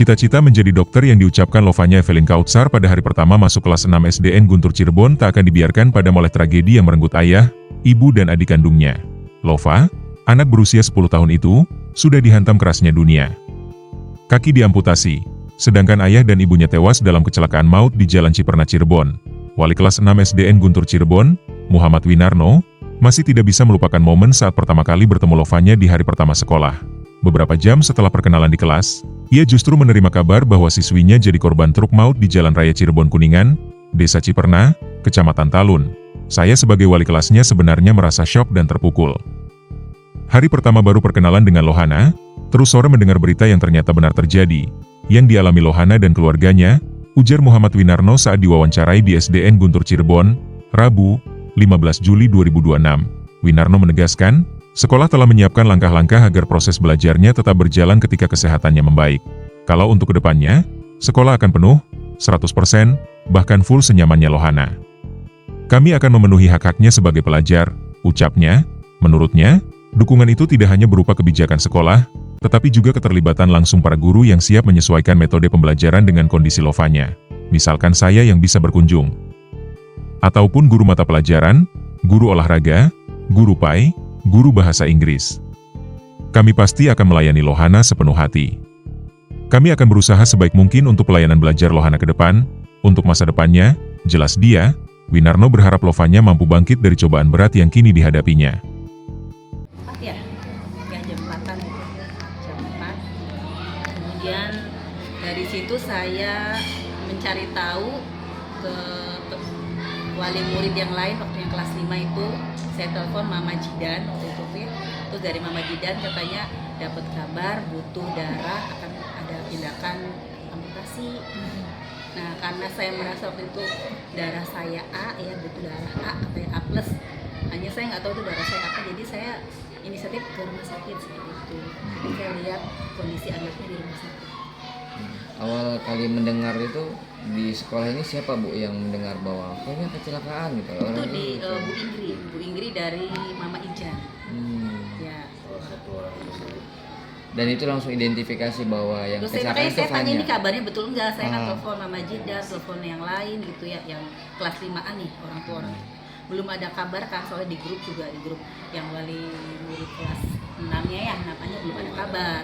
Cita-cita menjadi dokter yang diucapkan Lovanya Evelyn Kautsar pada hari pertama masuk kelas 6 SDN Guntur Cirebon tak akan dibiarkan padam oleh tragedi yang merenggut ayah, ibu dan adik kandungnya. Lova, anak berusia 10 tahun itu, sudah dihantam kerasnya dunia. Kaki diamputasi, sedangkan ayah dan ibunya tewas dalam kecelakaan maut di Jalan Ciperna Cirebon. Wali kelas 6 SDN Guntur Cirebon, Muhammad Winarno, masih tidak bisa melupakan momen saat pertama kali bertemu Lovanya di hari pertama sekolah. Beberapa jam setelah perkenalan di kelas, ia justru menerima kabar bahwa siswinya jadi korban truk maut di Jalan Raya Cirebon Kuningan, Desa Ciperna, Kecamatan Talun. Saya sebagai wali kelasnya sebenarnya merasa syok dan terpukul. Hari pertama baru perkenalan dengan Lohana, terus sore mendengar berita yang ternyata benar terjadi, yang dialami Lohana dan keluarganya, ujar Muhammad Winarno saat diwawancarai di SDN Guntur Cirebon, Rabu, 15 Juli 2026. Winarno menegaskan, sekolah telah menyiapkan langkah-langkah agar proses belajarnya tetap berjalan ketika kesehatannya membaik. Kalau untuk kedepannya, sekolah akan penuh, 100%, bahkan full senyamannya Lohana. Kami akan memenuhi hak-haknya sebagai pelajar, ucapnya. Menurutnya, dukungan itu tidak hanya berupa kebijakan sekolah, tetapi juga keterlibatan langsung para guru yang siap menyesuaikan metode pembelajaran dengan kondisi Lovanya. Misalkan saya yang bisa berkunjung. Ataupun guru mata pelajaran, guru olahraga, guru PAI, guru bahasa Inggris. Kami pasti akan melayani Lohana sepenuh hati. Kami akan berusaha sebaik mungkin untuk pelayanan belajar Lohana ke depan. Untuk masa depannya, jelas dia, Winarno berharap Lovanya mampu bangkit dari cobaan berat yang kini dihadapinya. Ya, jam 4-an, jam 4. Kemudian dari situ saya mencari tahu ke wali murid yang lain waktu yang kelas 5 itu. Saya telepon Mama Jidan waktu itu ya. Terus dari Mama Jidan katanya dapat kabar butuh darah, akan ada tindakan amputasi. Nah, karena saya merasa waktu itu darah saya A, ya butuh darah A, katanya A+. Hanya saya nggak tahu itu darah saya apa, jadi saya inisiatif ke rumah sakit seperti itu. Jadi saya lihat kondisi anaknya di rumah sakit. Awal kali mendengar itu di sekolah ini siapa Bu yang mendengar bahwa kayaknya kecelakaan gitu? Itu di Bu Ingrid dari Mama Ijan. Ya. Dan itu langsung identifikasi bahwa yang Terus kecelakaan itu saya tanya Fanya. ini kabarnya betul enggak? Saya kan telepon Mama Jidan, telepon yang lain gitu ya, yang kelas 5-an nih orang tua orang. Belum ada kabar kan, soalnya di grup juga, di grup yang wali murid kelas 6-nya ya, namanya belum ada kabar,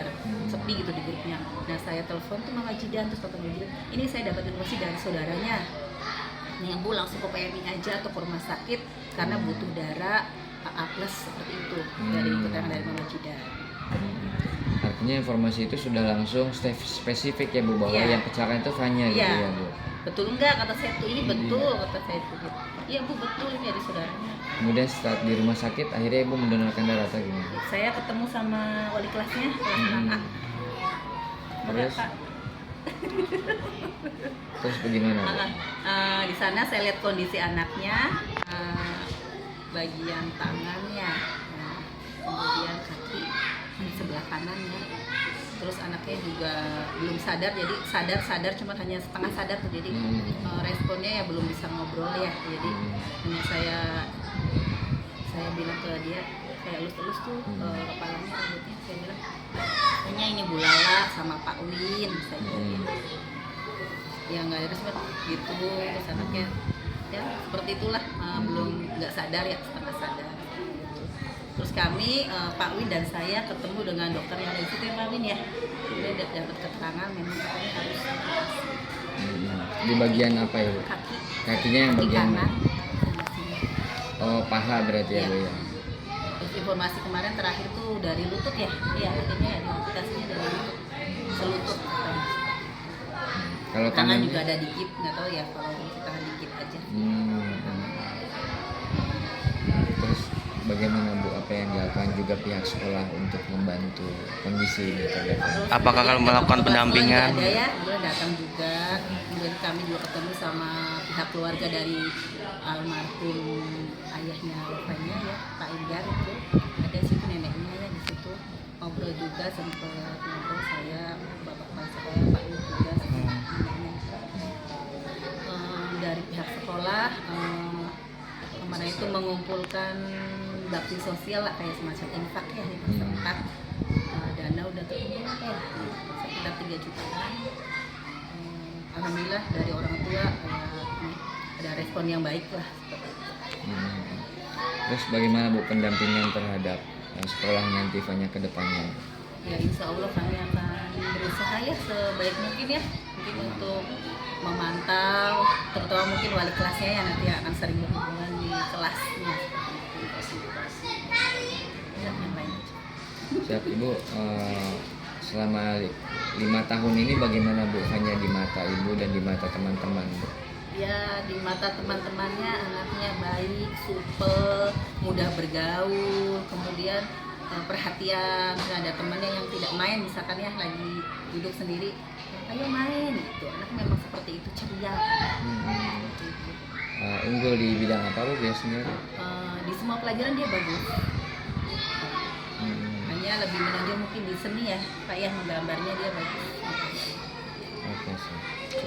sepi gitu di grupnya. Nah saya telepon tuh Mama Jidan, terus kata Mama Jidan, ini saya dapat informasi dari saudaranya, nih Bu langsung ke PMI aja atau ke rumah sakit karena butuh darah AA+ seperti itu, dari keterangan dari Mama Jidan. Artinya informasi itu sudah langsung spesifik ya Bu, bahwa yang kecelakaan itu Fanya gitu ya Bu. Betul enggak kata saya tuh, ini betul kata saya tuh gitu. Iya Bu betul, ini dari saudaranya. Kemudian setelah di rumah sakit akhirnya Ibu mendonorkan darah atau gimana? Saya ketemu sama wali kelasnya, kelas 6A. Terus? Terus bagaimana Bu? Di sana saya lihat kondisi anaknya, bagian tangannya, kemudian kaki di sebelah kanannya. Terus anaknya juga belum sadar, jadi sadar cuma hanya setengah sadar tuh, jadi responnya ya belum bisa ngobrol ya. Jadi hanya saya bilang ke dia, saya elus-elus tuh kepalanya, rambutnya, saya bilang hanya ini Bu Lala sama Pak Win, saya bilang ya nggak ada respon gitu. Terus anaknya ya seperti itulah, nggak sadar ya, setengah sadar. Terus kami, Pak Win dan saya ketemu dengan dokter yang ada di situ ya Pak Win ya. Dia dapat keterangan memang katanya harus amputasi. Di bagian apa ya Bu? Kaki. Kakinya yang bagian kanan. Oh, paha berarti ya Bu ya. Terus informasi kemarin terakhir tuh dari lutut ya. Iya, akhirnya amputasinya dari lutut. Selutut. Kalau tangan juga ada dikit, nggak tahu ya kalau di tangan dikit aja. Terus bagaimana Bu, apa yang dilakukan juga pihak sekolah untuk membantu kondisi ini terhadap? Apakah kalau melakukan pendampingan? Ada ya, kemudian datang juga. Kemudian kami juga ketemu sama pihak keluarga dari almarhum ayahnya Lovanya ya, Pak Enggar itu. Ada situ neneknya ya di situ. Ngobrol juga, sempat ngobrol saya, bapak sekolah Pak Enggar juga sama neneknya. Dari pihak sekolah kemarin itu mengumpulkan bakti sosial lah, kayak semacam infak ya, infak dana dana udah terkumpul sekitar 3 jutaan. Alhamdulillah dari orang tua ada respon yang baik lah. Terus bagaimana Bu pendampingan terhadap sekolah nanti Fanya ke depannya? Ya insya Allah kami akan berusaha ya sebaik mungkin ya, mungkin untuk memantau, terutama mungkin wali kelasnya yang nanti akan sering berhubungan di kelasnya. Ya, yang lain aja. Siap Ibu, selama 5 tahun ini bagaimana Bu Fanya di mata Ibu dan di mata teman-teman Bu? Ya di mata teman-temannya anaknya baik, supel, mudah bergaul, kemudian perhatian. Ada temannya yang tidak main, misalkan ya lagi duduk sendiri, ayo main gitu. Anak memang seperti itu, ceria. Gitu. Unggul di bidang apa Bu biasanya? Di semua pelajaran dia bagus. Hanya lebih menonjol mungkin di seni ya, Pak ya, menggambarnya dia bagus. Oke sih.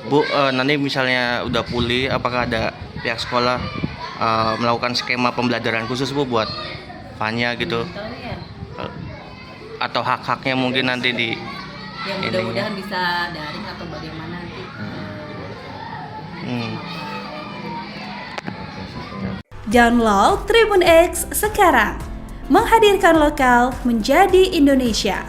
Bu, nanti misalnya udah pulih, apakah ada pihak sekolah melakukan skema pembelajaran khusus Bu buat Fanya gitu? Tahu ya. Atau hak-haknya mungkin nanti di Ya mudah-mudahan bisa daring atau bagaimana nanti. Download Tribun X sekarang, menghadirkan lokal menjadi Indonesia.